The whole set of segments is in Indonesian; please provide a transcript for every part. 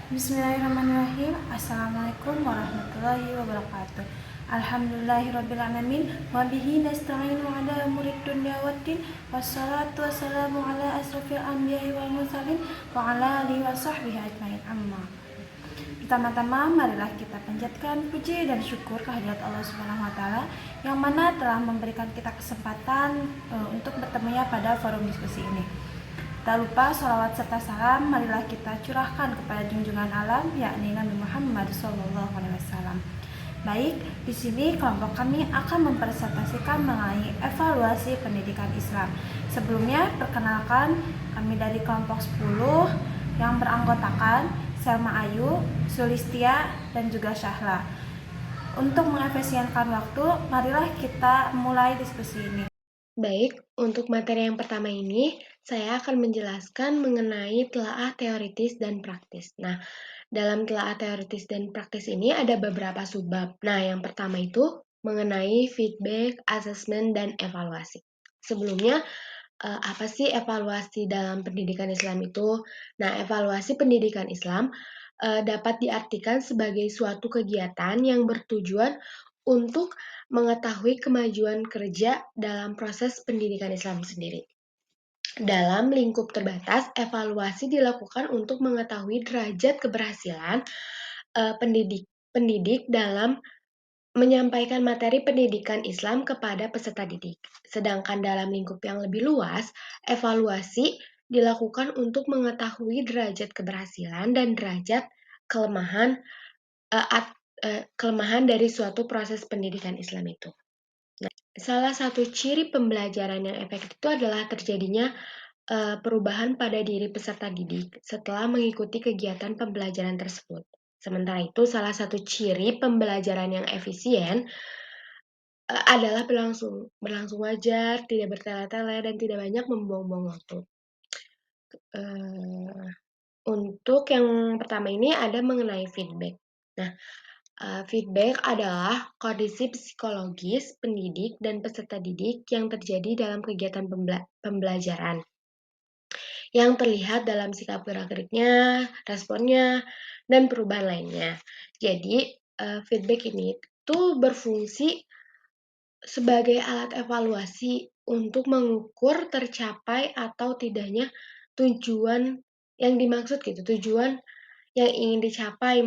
Bismillahirrahmanirrahim. Assalamualaikum warahmatullahi wabarakatuh. Alhamdulillahirrabbilalamin. Wabihi nasta'inu ala umuri dunya waddin. Wassalatu wassalamu ala asrafil anbiya'i wal mursalin wa ala alihi wa sahbihi ajmain. Amma. Pertama-tama marilah kita panjatkan puji dan syukur kehadirat Allah Subhanahu wa taala yang mana telah memberikan kita kesempatan untuk bertemunya pada forum diskusi ini. Tak lupa sholawat serta salam marilah kita curahkan kepada junjungan alam yakni Nabi Muhammad SAW. Baik, di sini kelompok kami akan mempresentasikan mengenai evaluasi pendidikan Islam. Sebelumnya, perkenalkan kami dari kelompok 10 yang beranggotakan Selma Ayu, Sulistia, dan juga Syahla. Untuk mengefisienkan waktu, marilah kita mulai diskusi ini. Baik, untuk materi yang pertama ini, saya akan menjelaskan mengenai telaah teoritis dan praktis. Nah, dalam telaah teoritis dan praktis ini ada beberapa subbab. Nah, yang pertama itu mengenai feedback, assessment, dan evaluasi. Sebelumnya, apa sih evaluasi dalam pendidikan Islam itu? Nah, evaluasi pendidikan Islam dapat diartikan sebagai suatu kegiatan yang bertujuan untuk mengetahui kemajuan kerja dalam proses pendidikan Islam sendiri. Dalam lingkup terbatas, evaluasi dilakukan untuk mengetahui derajat keberhasilan pendidik dalam menyampaikan materi pendidikan Islam kepada peserta didik. Sedangkan dalam lingkup yang lebih luas, evaluasi dilakukan untuk mengetahui derajat keberhasilan dan derajat kelemahan kelemahan dari suatu proses pendidikan Islam itu. Nah, salah satu ciri pembelajaran yang efektif itu adalah terjadinya perubahan pada diri peserta didik setelah mengikuti kegiatan pembelajaran tersebut. Sementara itu, salah satu ciri pembelajaran yang efisien adalah berlangsung wajar, tidak bertele-tele, dan tidak banyak membuang-buang waktu. Untuk yang pertama ini ada mengenai feedback. Nah, feedback adalah kondisi psikologis pendidik dan peserta didik yang terjadi dalam kegiatan pembelajaran yang terlihat dalam sikap gerak-geriknya, responnya, dan perubahan lainnya. Jadi, feedback ini tuh berfungsi sebagai alat evaluasi untuk mengukur tercapai atau tidaknya tujuan yang dimaksud gitu, tujuan yang ingin dicapai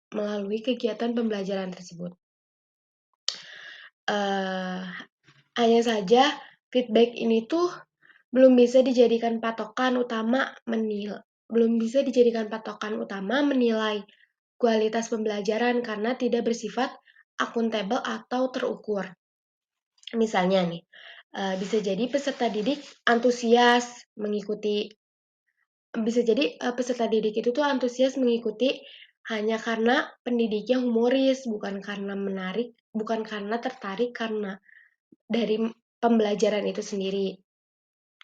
melalui kegiatan pembelajaran tersebut. Hanya saja feedback ini tuh belum bisa dijadikan patokan utama menilai kualitas pembelajaran karena tidak bersifat akuntabel atau terukur. Misalnya nih, bisa jadi peserta didik itu tuh antusias mengikuti hanya karena pendidiknya humoris, bukan karena tertarik karena dari pembelajaran itu sendiri.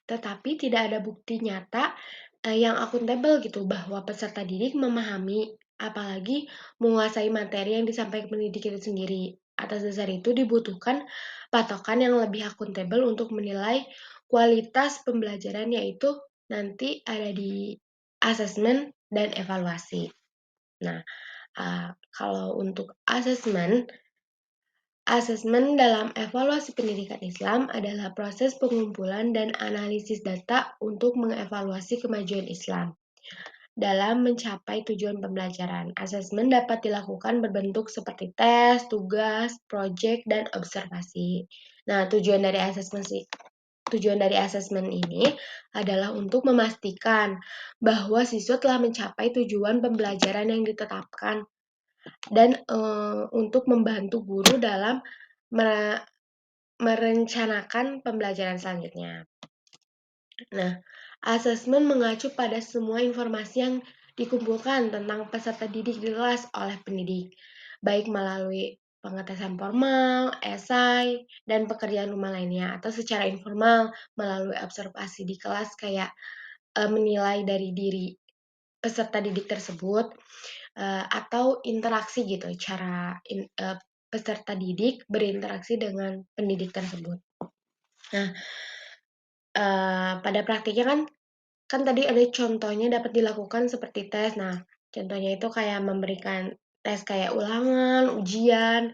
Tetapi tidak ada bukti nyata yang akuntabel gitu bahwa peserta didik memahami, apalagi menguasai materi yang disampaikan pendidik itu sendiri. Atas dasar itu dibutuhkan patokan yang lebih akuntabel untuk menilai kualitas pembelajaran, yaitu nanti ada di asesmen dan evaluasi. Nah, kalau untuk asesmen dalam evaluasi pendidikan Islam adalah proses pengumpulan dan analisis data untuk mengevaluasi kemajuan Islam dalam mencapai tujuan pembelajaran. Asesmen dapat dilakukan berbentuk seperti tes, tugas, proyek, dan observasi. Nah, tujuan dari asesmen ini adalah untuk memastikan bahwa siswa telah mencapai tujuan pembelajaran yang ditetapkan dan untuk membantu guru dalam merencanakan pembelajaran selanjutnya. Nah, asesmen mengacu pada semua informasi yang dikumpulkan tentang peserta didik di kelas oleh pendidik, baik melalui pengetesan formal, esai, dan pekerjaan rumah lainnya, atau secara informal melalui observasi di kelas kayak menilai dari diri peserta didik tersebut, atau interaksi gitu, cara peserta didik berinteraksi dengan pendidik tersebut. Nah, pada praktiknya kan tadi ada contohnya dapat dilakukan seperti tes. Nah, Contohnya itu kayak memberikan tes kayak ulangan, ujian,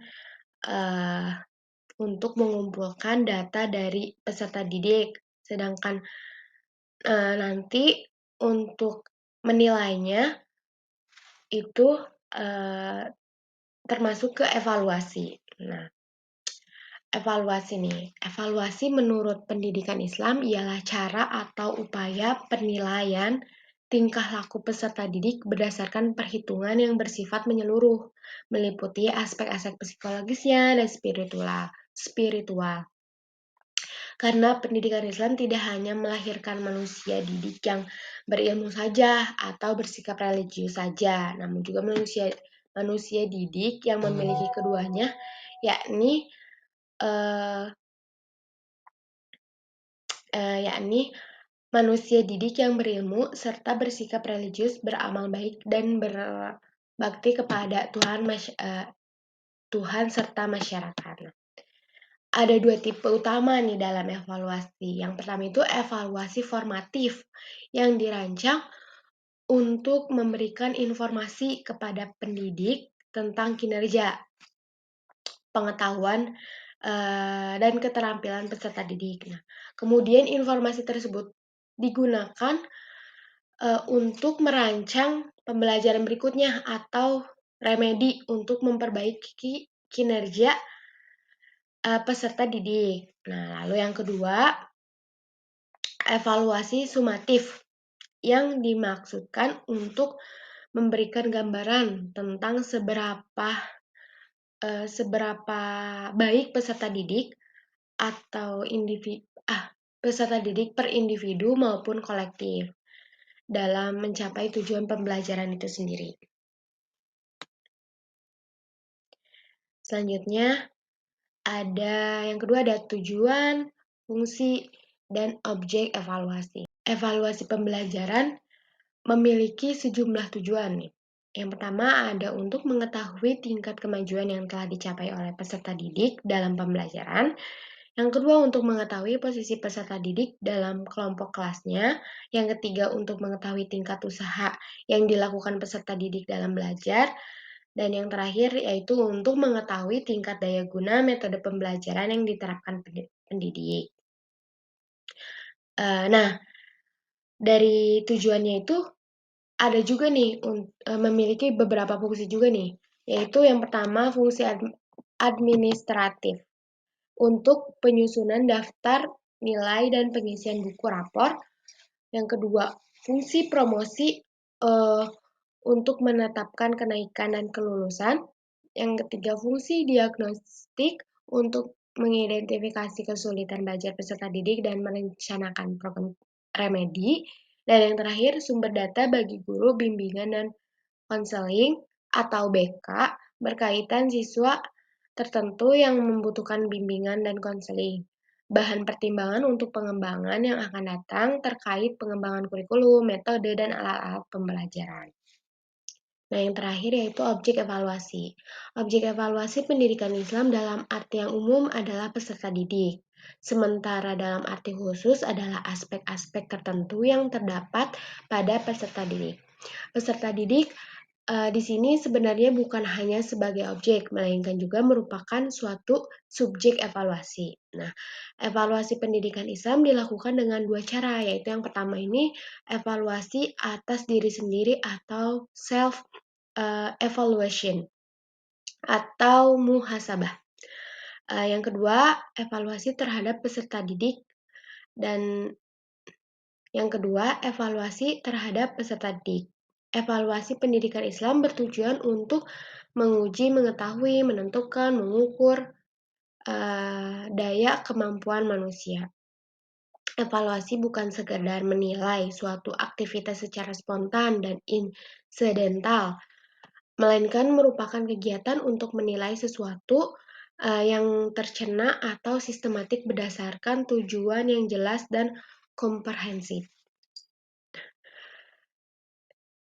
untuk mengumpulkan data dari peserta didik. Sedangkan nanti untuk menilainya itu termasuk ke evaluasi. Nah, evaluasi menurut pendidikan Islam ialah cara atau upaya penilaian tingkah laku peserta didik berdasarkan perhitungan yang bersifat menyeluruh, meliputi aspek-aspek psikologisnya dan spiritual. Karena pendidikan Islam tidak hanya melahirkan manusia didik yang berilmu saja atau bersikap religius saja, namun juga manusia didik yang memiliki keduanya, yakni manusia didik yang berilmu serta bersikap religius, beramal baik dan berbakti kepada Tuhan serta masyarakat. Ada dua tipe utama nih dalam evaluasi. Yang pertama itu evaluasi formatif yang dirancang untuk memberikan informasi kepada pendidik tentang kinerja, pengetahuan, dan keterampilan peserta didik. Nah, kemudian informasi tersebut digunakan untuk merancang pembelajaran berikutnya atau remedi untuk memperbaiki kinerja peserta didik. Nah, lalu yang kedua, evaluasi sumatif yang dimaksudkan untuk memberikan gambaran tentang seberapa baik peserta didik atau peserta didik per individu maupun kolektif dalam mencapai tujuan pembelajaran itu sendiri. Selanjutnya, yang kedua ada tujuan, fungsi, dan objek evaluasi. Evaluasi pembelajaran memiliki sejumlah tujuan nih. Yang pertama ada untuk mengetahui tingkat kemajuan yang telah dicapai oleh peserta didik dalam pembelajaran. Yang kedua untuk mengetahui posisi peserta didik dalam kelompok kelasnya. Yang ketiga untuk mengetahui tingkat usaha yang dilakukan peserta didik dalam belajar. Dan yang terakhir yaitu untuk mengetahui tingkat daya guna metode pembelajaran yang diterapkan pendidik. Nah, dari tujuannya itu ada juga nih memiliki beberapa fungsi juga nih, yaitu yang pertama fungsi administratif untuk penyusunan daftar nilai dan pengisian buku rapor. Yang kedua, fungsi promosi untuk menetapkan kenaikan dan kelulusan. Yang ketiga, fungsi diagnostik untuk mengidentifikasi kesulitan belajar peserta didik dan merencanakan program remedi. Dan yang terakhir, sumber data bagi guru, bimbingan, dan konseling atau BK berkaitan siswa tertentu yang membutuhkan bimbingan dan konseling. Bahan pertimbangan untuk pengembangan yang akan datang terkait pengembangan kurikulum, metode, dan alat-alat pembelajaran. Nah, yang terakhir yaitu objek evaluasi. Objek evaluasi pendidikan Islam dalam arti yang umum adalah peserta didik. Sementara dalam arti khusus adalah aspek-aspek tertentu yang terdapat pada peserta didik. Peserta didik di sini sebenarnya bukan hanya sebagai objek, melainkan juga merupakan suatu subjek evaluasi. Nah, evaluasi pendidikan Islam dilakukan dengan dua cara, yaitu yang pertama ini evaluasi atas diri sendiri atau self evaluation atau muhasabah. Yang kedua, evaluasi terhadap peserta didik dan yang kedua, evaluasi terhadap peserta didik. Evaluasi pendidikan Islam bertujuan untuk menguji, mengetahui, menentukan, mengukur daya kemampuan manusia. Evaluasi bukan sekedar menilai suatu aktivitas secara spontan dan insidental, melainkan merupakan kegiatan untuk menilai sesuatu yang tercena atau sistematik berdasarkan tujuan yang jelas dan komprehensif.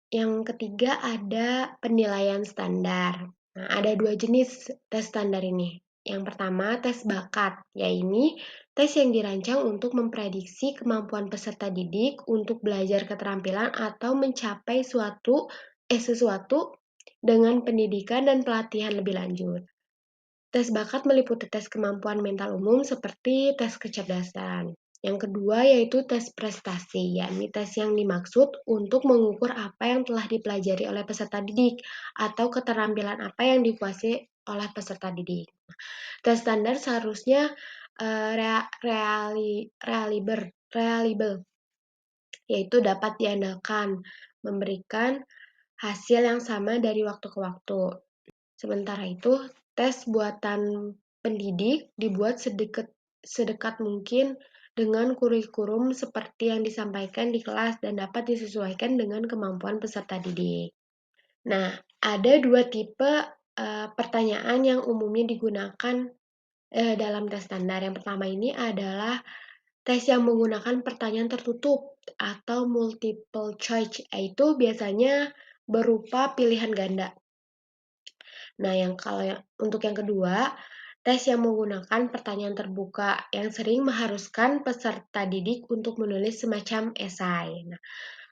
Yang ketiga ada penilaian standar. Nah, ada dua jenis tes standar ini. Yang pertama, tes bakat, yaitu tes yang dirancang untuk memprediksi kemampuan peserta didik untuk belajar keterampilan atau mencapai suatu sesuatu dengan pendidikan dan pelatihan lebih lanjut. Tes bakat meliputi tes kemampuan mental umum seperti tes kecerdasan. Yang kedua yaitu tes prestasi, yakni tes yang dimaksud untuk mengukur apa yang telah dipelajari oleh peserta didik atau keterampilan apa yang dikuasai oleh peserta didik. Tes standar seharusnya reliable, yaitu dapat diandalkan, memberikan hasil yang sama dari waktu ke waktu. Sementara itu, tes buatan pendidik dibuat sedekat mungkin dengan kurikulum seperti yang disampaikan di kelas dan dapat disesuaikan dengan kemampuan peserta didik. Nah, ada dua tipe pertanyaan yang umumnya digunakan dalam tes standar. Yang pertama ini adalah tes yang menggunakan pertanyaan tertutup atau multiple choice, yaitu biasanya berupa pilihan ganda. Nah, untuk yang kedua, tes yang menggunakan pertanyaan terbuka yang sering mengharuskan peserta didik untuk menulis semacam esai. Nah,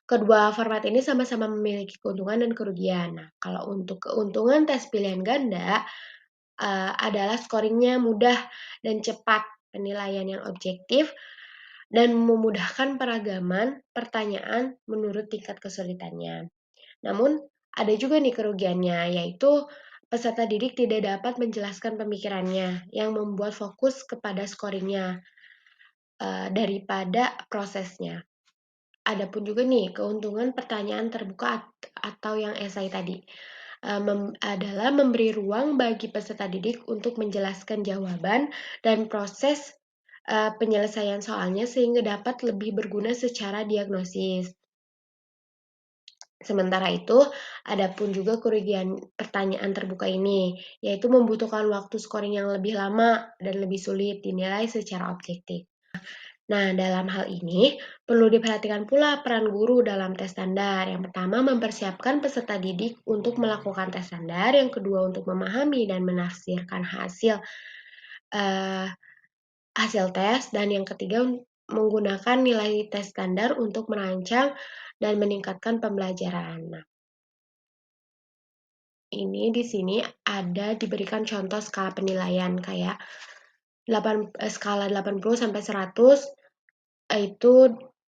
kedua format ini sama-sama memiliki keuntungan dan kerugian. Nah, kalau untuk keuntungan tes pilihan ganda adalah scoringnya mudah dan cepat, penilaian yang objektif, dan memudahkan peragaman pertanyaan menurut tingkat kesulitannya. Namun, ada juga nih kerugiannya, yaitu peserta didik tidak dapat menjelaskan pemikirannya yang membuat fokus kepada scoringnya daripada prosesnya. Adapun juga nih keuntungan pertanyaan terbuka atau yang esai tadi adalah memberi ruang bagi peserta didik untuk menjelaskan jawaban dan proses penyelesaian soalnya sehingga dapat lebih berguna secara diagnosis. Sementara itu, adapun juga kerugian pertanyaan terbuka ini, yaitu membutuhkan waktu scoring yang lebih lama dan lebih sulit dinilai secara objektif. Nah, dalam hal ini perlu diperhatikan pula peran guru dalam tes standar. Yang pertama, mempersiapkan peserta didik untuk melakukan tes standar. Yang kedua, untuk memahami dan menafsirkan hasil tes. Dan yang ketiga, menggunakan nilai tes standar untuk merancang dan meningkatkan pembelajaran. Nah, ini di sini ada diberikan contoh skala penilaian kayak skala 80 sampai 100 itu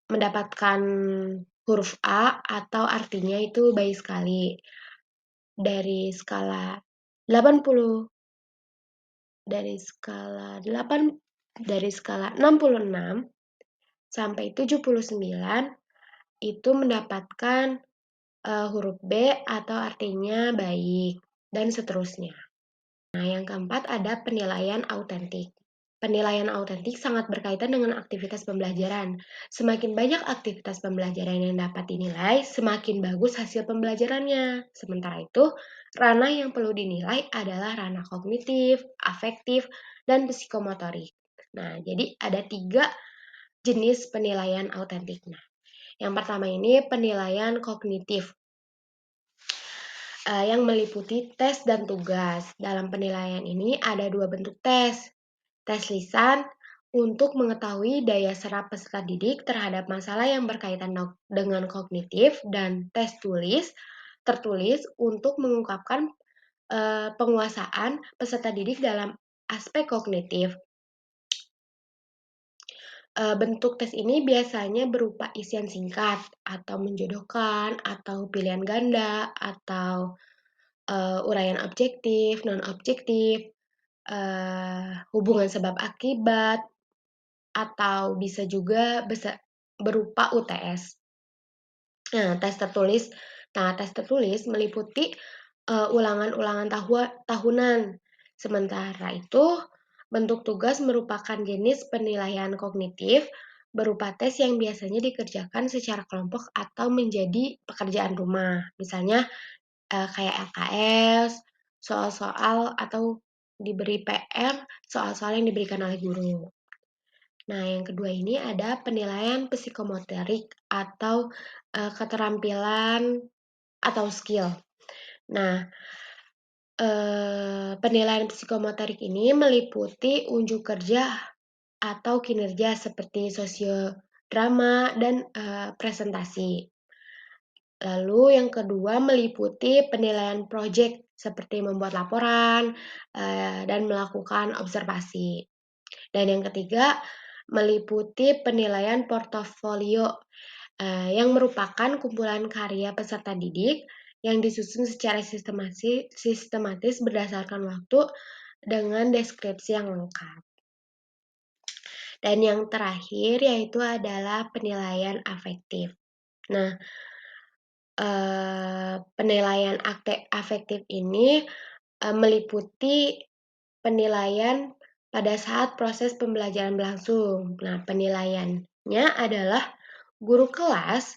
mendapatkan huruf A atau artinya itu baik sekali. Dari skala 80 dari skala 66 sampai 79 itu mendapatkan huruf B atau artinya baik dan seterusnya. Nah, yang keempat ada penilaian autentik. Penilaian autentik sangat berkaitan dengan aktivitas pembelajaran. Semakin banyak aktivitas pembelajaran yang dapat dinilai, semakin bagus hasil pembelajarannya. Sementara itu, ranah yang perlu dinilai adalah ranah kognitif, afektif, dan psikomotorik. Nah, jadi ada 3 jenis penilaian autentik. Nah, yang pertama ini penilaian kognitif yang meliputi tes dan tugas. Dalam penilaian ini ada 2 bentuk tes. Tes lisan untuk mengetahui daya serap peserta didik terhadap masalah yang berkaitan dengan kognitif dan tes tertulis untuk mengungkapkan penguasaan peserta didik dalam aspek kognitif. Bentuk tes ini biasanya berupa isian singkat atau menjodohkan atau pilihan ganda atau uraian objektif, non objektif, hubungan sebab akibat, atau bisa juga berupa UTS. Nah, tes tertulis meliputi ulangan-ulangan tahunan. Sementara itu, bentuk tugas merupakan jenis penilaian kognitif berupa tes yang biasanya dikerjakan secara kelompok atau menjadi pekerjaan rumah. Misalnya kayak LKS, soal-soal atau diberi PR, soal-soal yang diberikan oleh guru. Nah, yang kedua ini ada penilaian psikomotorik atau keterampilan atau skill. Nah, penilaian psikomotorik ini meliputi unjuk kerja atau kinerja seperti sosiodrama dan presentasi. Lalu yang kedua meliputi penilaian proyek seperti membuat laporan dan melakukan observasi. Dan yang ketiga meliputi penilaian portofolio yang merupakan kumpulan karya peserta didik yang disusun secara sistematis berdasarkan waktu dengan deskripsi yang lengkap. Dan yang terakhir yaitu adalah penilaian afektif. Nah, penilaian afektif ini meliputi penilaian pada saat proses pembelajaran berlangsung. Nah, penilaiannya adalah guru kelas,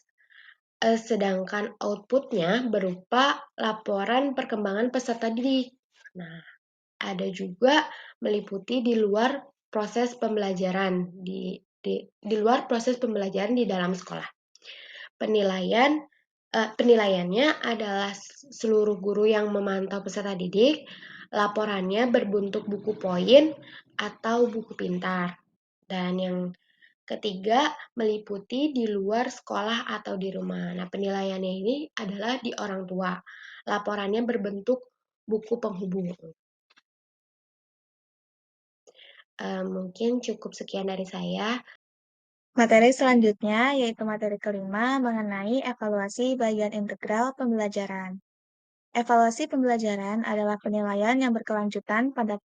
sedangkan outputnya berupa laporan perkembangan peserta didik. Nah, ada juga meliputi di luar proses pembelajaran di luar proses pembelajaran di dalam sekolah. Penilaiannya adalah seluruh guru yang memantau peserta didik, laporannya berbentuk buku poin atau buku pintar. Dan yang ketiga, meliputi di luar sekolah atau di rumah. Nah, penilaiannya ini adalah di orang tua. Laporannya berbentuk buku penghubung. Mungkin cukup sekian dari saya. Materi selanjutnya yaitu materi kelima mengenai evaluasi bagian integral pembelajaran. Evaluasi pembelajaran adalah penilaian yang berkelanjutan pada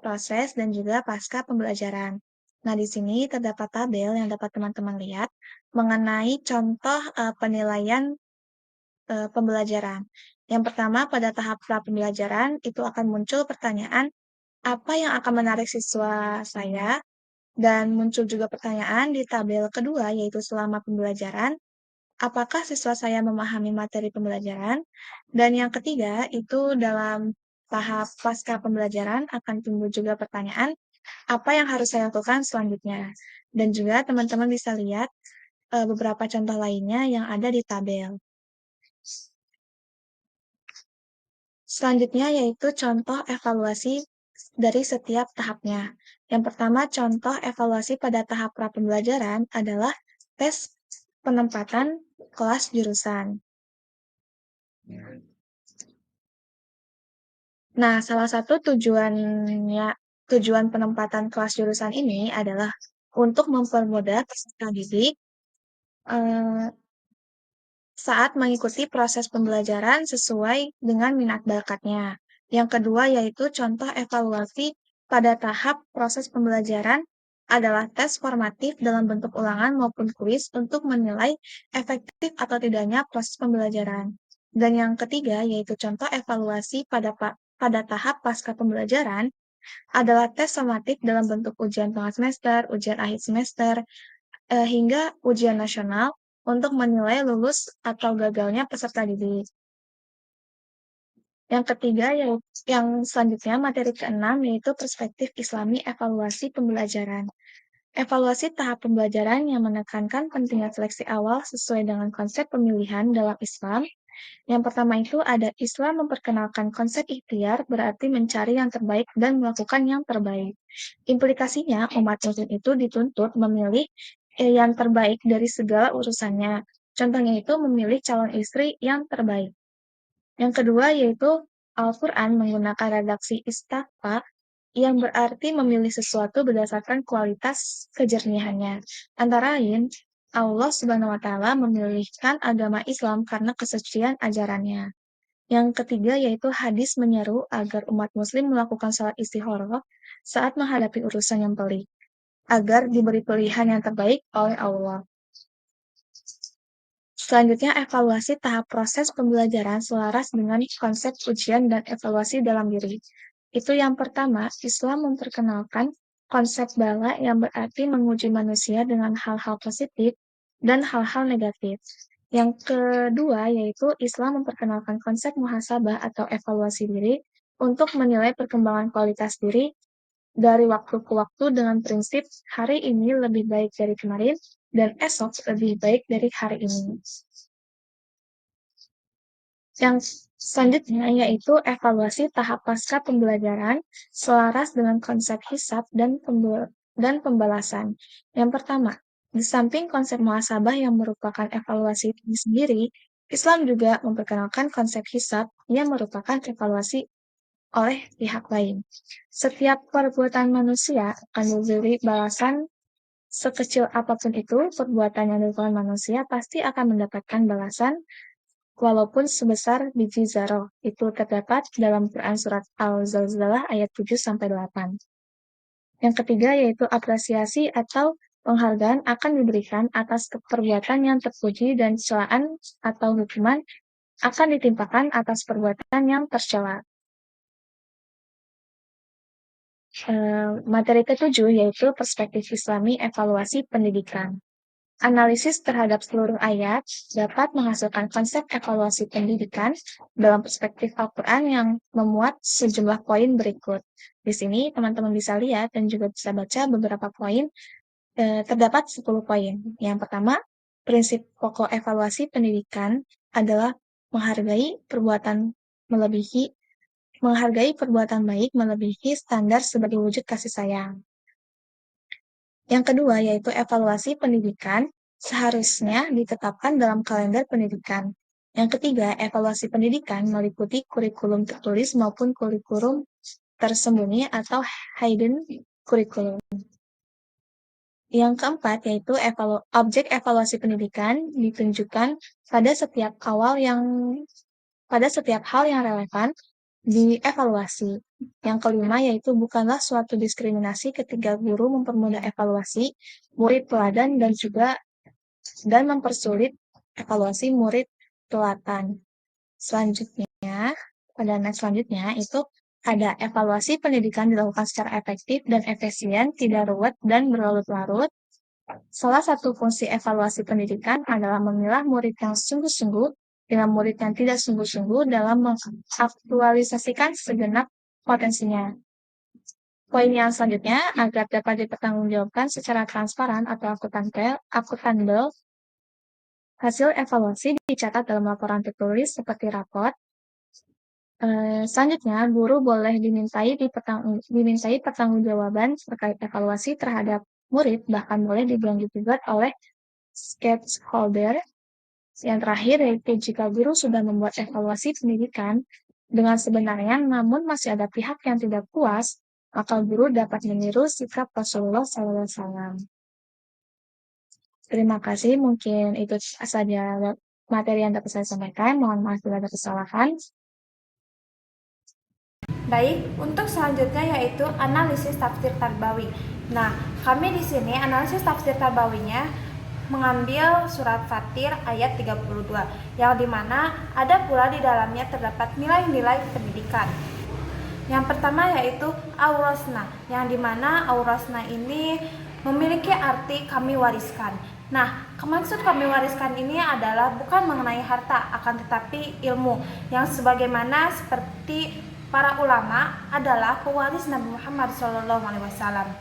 proses, dan juga pasca pembelajaran. Nah, di sini terdapat tabel yang dapat teman-teman lihat mengenai contoh penilaian pembelajaran. Yang pertama, pada tahap pra-pembelajaran itu akan muncul pertanyaan, apa yang akan menarik siswa saya? Dan muncul juga pertanyaan di tabel kedua, yaitu selama pembelajaran, apakah siswa saya memahami materi pembelajaran? Dan yang ketiga, itu dalam tahap pasca pembelajaran akan timbul juga pertanyaan, apa yang harus saya lakukan selanjutnya? Dan juga teman-teman bisa lihat beberapa contoh lainnya yang ada di tabel. Selanjutnya yaitu contoh evaluasi dari setiap tahapnya. Yang pertama, contoh evaluasi pada tahap pra-pembelajaran adalah tes penempatan kelas jurusan. Nah, salah satu tujuan penempatan kelas jurusan ini adalah untuk mempermudah peserta didik eh, saat mengikuti proses pembelajaran sesuai dengan minat bakatnya. Yang kedua yaitu contoh evaluasi pada tahap proses pembelajaran adalah tes formatif dalam bentuk ulangan maupun kuis untuk menilai efektif atau tidaknya proses pembelajaran. Dan yang ketiga yaitu contoh evaluasi pada tahap pasca pembelajaran adalah tes formatif dalam bentuk ujian tengah semester, ujian akhir semester, hingga ujian nasional untuk menilai lulus atau gagalnya peserta didik. Yang ketiga, yang selanjutnya materi keenam yaitu perspektif Islami evaluasi pembelajaran. Evaluasi tahap pembelajaran yang menekankan pentingnya seleksi awal sesuai dengan konsep pemilihan dalam Islam. Yang pertama itu ada Islam memperkenalkan konsep ikhtiar berarti mencari yang terbaik dan melakukan yang terbaik. Implikasinya umat muslim itu dituntut memilih yang terbaik dari segala urusannya. Contohnya itu memilih calon istri yang terbaik. Yang kedua yaitu Al-Quran menggunakan redaksi istighfar yang berarti memilih sesuatu berdasarkan kualitas kejernihannya. Antara lain, Allah Subhanahu wa Ta'ala memilihkan agama Islam karena kesucian ajarannya. Yang ketiga yaitu hadis menyeru agar umat muslim melakukan salat istikharah saat menghadapi urusan yang pelik, agar diberi pilihan yang terbaik oleh Allah. Selanjutnya, evaluasi tahap proses pembelajaran selaras dengan konsep ujian dan evaluasi dalam diri. Itu yang pertama, Islam memperkenalkan konsep bala yang berarti menguji manusia dengan hal-hal positif dan hal-hal negatif. Yang kedua, yaitu Islam memperkenalkan konsep muhasabah atau evaluasi diri untuk menilai perkembangan kualitas diri dari waktu ke waktu dengan prinsip hari ini lebih baik dari kemarin dan esok lebih baik dari hari ini. Yang selanjutnya yaitu evaluasi tahap pasca pembelajaran selaras dengan konsep hisab dan pembalasan. Yang pertama, di samping konsep muhasabah yang merupakan evaluasi diri sendiri, Islam juga memperkenalkan konsep hisab yang merupakan evaluasi oleh pihak lain. Setiap perbuatan manusia akan diberi balasan sekecil apapun itu, perbuatan yang dilakukan manusia pasti akan mendapatkan balasan walaupun sebesar biji zarah. Itu terdapat dalam Quran Surat Al-Zalzalah ayat 7-8. Yang ketiga yaitu apresiasi atau penghargaan akan diberikan atas perbuatan yang terpuji dan celaan atau hukuman akan ditimpakan atas perbuatan yang tercela. Materi ketujuh yaitu perspektif Islami evaluasi pendidikan. Analisis terhadap seluruh ayat dapat menghasilkan konsep evaluasi pendidikan dalam perspektif Al-Quran yang memuat sejumlah poin berikut. Di sini teman-teman bisa lihat dan juga bisa baca beberapa poin. Terdapat 10 poin. Yang pertama, prinsip pokok evaluasi pendidikan adalah menghargai perbuatan baik melebihi standar sebagai wujud kasih sayang. Yang kedua, yaitu evaluasi pendidikan seharusnya ditetapkan dalam kalender pendidikan. Yang ketiga, evaluasi pendidikan meliputi kurikulum tertulis maupun kurikulum tersembunyi atau hidden curriculum. Yang keempat, yaitu objek evaluasi pendidikan ditunjukkan pada setiap hal yang relevan dievaluasi. Yang kelima, yaitu bukanlah suatu diskriminasi ketika guru mempermudah evaluasi murid teladan dan mempersulit evaluasi murid telatan. Selanjutnya, pada next selanjutnya itu ada evaluasi pendidikan dilakukan secara efektif dan efisien, tidak ruwet dan berlarut-larut. Salah satu fungsi evaluasi pendidikan adalah memilah murid yang sungguh-sungguh dengan murid yang tidak sungguh-sungguh dalam mengaktualisasikan segenap potensinya. Poin yang selanjutnya, agar dapat dipertanggungjawabkan secara transparan atau akuntabel, hasil evaluasi dicatat dalam laporan tertulis seperti raport. Selanjutnya, guru boleh dimintai pertanggungjawaban terkait evaluasi terhadap murid, bahkan boleh diganti-gugat oleh stakeholder. Yang terakhir, yaitu jika guru sudah membuat evaluasi pendidikan dengan sebenarnya, namun masih ada pihak yang tidak puas, maka guru dapat meniru sikap Rasulullah SAW. Terima kasih, mungkin itu saja materi yang dapat saya sampaikan. Mohon maaf bila ada kesalahan. Baik, untuk selanjutnya yaitu analisis tafsir tarbawi. Nah, kami di sini analisis tafsir tarbawinya mengambil surat Fatir ayat 32, yang dimana ada pula di dalamnya terdapat nilai-nilai pendidikan. Yang pertama yaitu aurasna, yang dimana aurasna ini memiliki arti kami wariskan. Nah, maksud kami wariskan ini adalah bukan mengenai harta, akan tetapi ilmu, yang sebagaimana seperti para ulama adalah pewaris Nabi Muhammad SAW.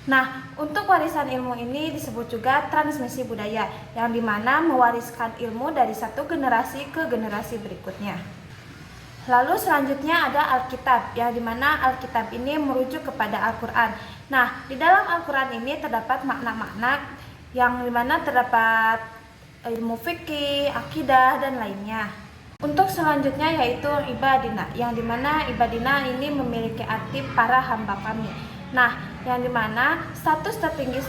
Nah, untuk warisan ilmu ini disebut juga transmisi budaya, yang dimana mewariskan ilmu dari satu generasi ke generasi berikutnya. Lalu selanjutnya ada Alkitab, yang dimana Alkitab ini merujuk kepada Al-Quran. Nah, di dalam Al-Quran ini terdapat makna-makna yang dimana terdapat ilmu fikih, akidah, dan lainnya. Untuk selanjutnya yaitu ibadina, yang dimana ibadina ini memiliki arti para hamba kami. Nah, yang dimana status tertinggi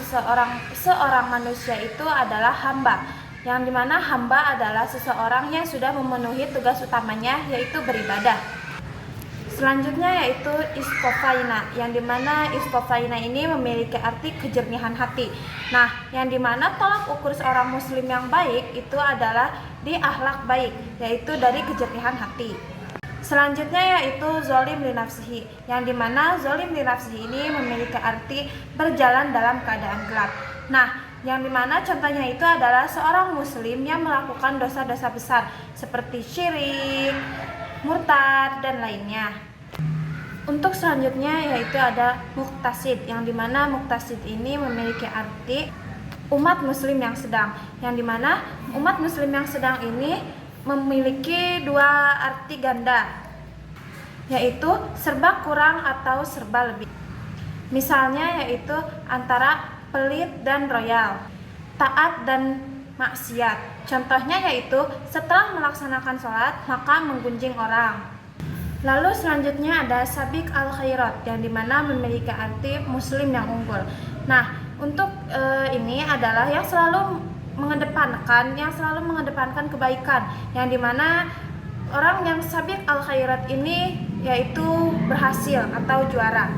seorang manusia itu adalah hamba, yang dimana hamba adalah seseorang yang sudah memenuhi tugas utamanya, yaitu beribadah. Selanjutnya yaitu istofaina, yang dimana istofaina ini memiliki arti kejernihan hati. Nah, yang dimana tolak ukur seorang muslim yang baik itu adalah di akhlak baik, yaitu dari kejernihan hati. Selanjutnya yaitu zolim li nafsihi, yang dimana zolim li nafsihi ini memiliki arti berjalan dalam keadaan gelap. Nah, yang dimana contohnya itu adalah seorang muslim yang melakukan dosa-dosa besar seperti syirik, murtad, dan lainnya. Untuk selanjutnya yaitu ada muktasid, yang dimana muktasid ini memiliki arti umat muslim yang sedang, yang dimana umat muslim yang sedang ini memiliki dua arti ganda, yaitu serba kurang atau serba lebih. Misalnya yaitu antara pelit dan royal, taat dan maksiat. Contohnya yaitu setelah melaksanakan sholat maka menggunjing orang. Lalu selanjutnya ada sabiq al khairat yang dimana memiliki arti muslim yang unggul. Nah, untuk ini adalah yang selalu mengedepankan kebaikan, yang dimana orang yang sabiq al khairat ini yaitu berhasil atau juara.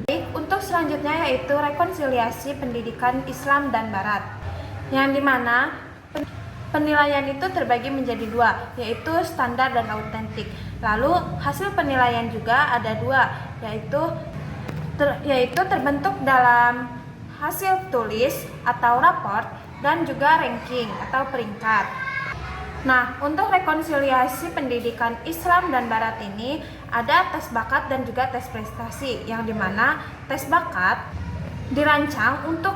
Baik, untuk selanjutnya yaitu rekonsiliasi pendidikan Islam dan Barat, yang dimana penilaian itu terbagi menjadi dua, yaitu standar dan autentik. Lalu hasil penilaian juga ada dua, yaitu terbentuk dalam hasil tulis atau raport dan juga ranking atau peringkat. Nah, untuk rekonsiliasi pendidikan Islam dan Barat ini ada tes bakat dan juga tes prestasi, yang dimana tes bakat dirancang untuk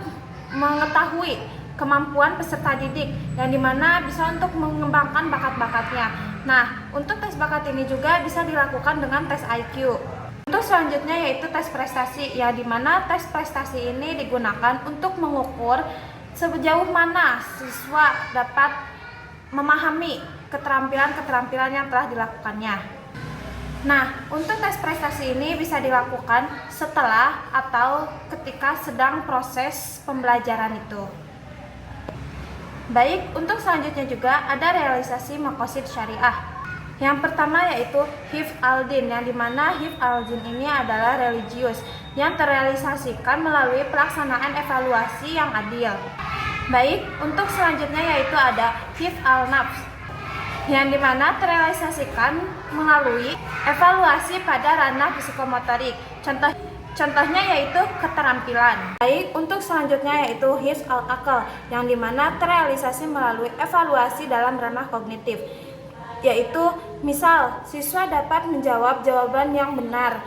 mengetahui kemampuan peserta didik, yang dimana bisa untuk mengembangkan bakat-bakatnya. Nah, untuk tes bakat ini juga bisa dilakukan dengan tes IQ. Untuk selanjutnya yaitu tes prestasi, yang dimana tes prestasi ini digunakan untuk mengukur sejauh mana siswa dapat memahami keterampilan-keterampilan yang telah dilakukannya. Nah, untuk tes prestasi ini bisa dilakukan setelah atau ketika sedang proses pembelajaran itu. Baik, untuk selanjutnya juga ada realisasi maqasid syariah. Yang pertama yaitu Hifz al-Din, yang dimana Hifz al-Din ini adalah religius yang terrealisasikan melalui pelaksanaan evaluasi yang adil. Baik, untuk selanjutnya yaitu ada Hifz al-Nafs, yang dimana terrealisasikan melalui evaluasi pada ranah psikomotorik. Contohnya yaitu keterampilan. Baik, untuk selanjutnya yaitu Hifz al-Aql, yang dimana terrealisasi melalui evaluasi dalam ranah kognitif, yaitu misal siswa dapat menjawab jawaban yang benar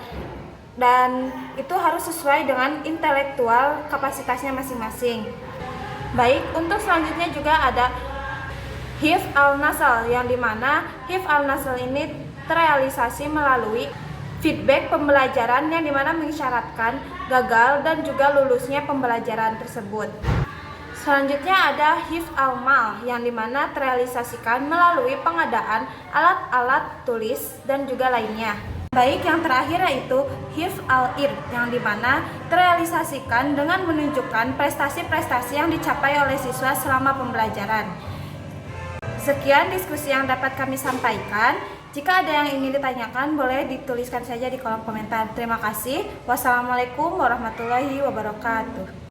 dan itu harus sesuai dengan intelektual kapasitasnya masing-masing. Baik, untuk selanjutnya juga ada Hifz al-Nasl, yang dimana Hifz al-Nasl ini terrealisasi melalui feedback pembelajaran, yang dimana mengisyaratkan gagal dan juga lulusnya pembelajaran tersebut. Selanjutnya ada Hifz al-Mal, yang dimana terrealisasikan melalui pengadaan alat-alat tulis dan juga lainnya. Baik, yang terakhir yaitu Hifz al-Ir, yang dimana terrealisasikan dengan menunjukkan prestasi-prestasi yang dicapai oleh siswa selama pembelajaran. Sekian diskusi yang dapat kami sampaikan. Jika ada yang ingin ditanyakan, boleh dituliskan saja di kolom komentar. Terima kasih. Wassalamualaikum warahmatullahi wabarakatuh.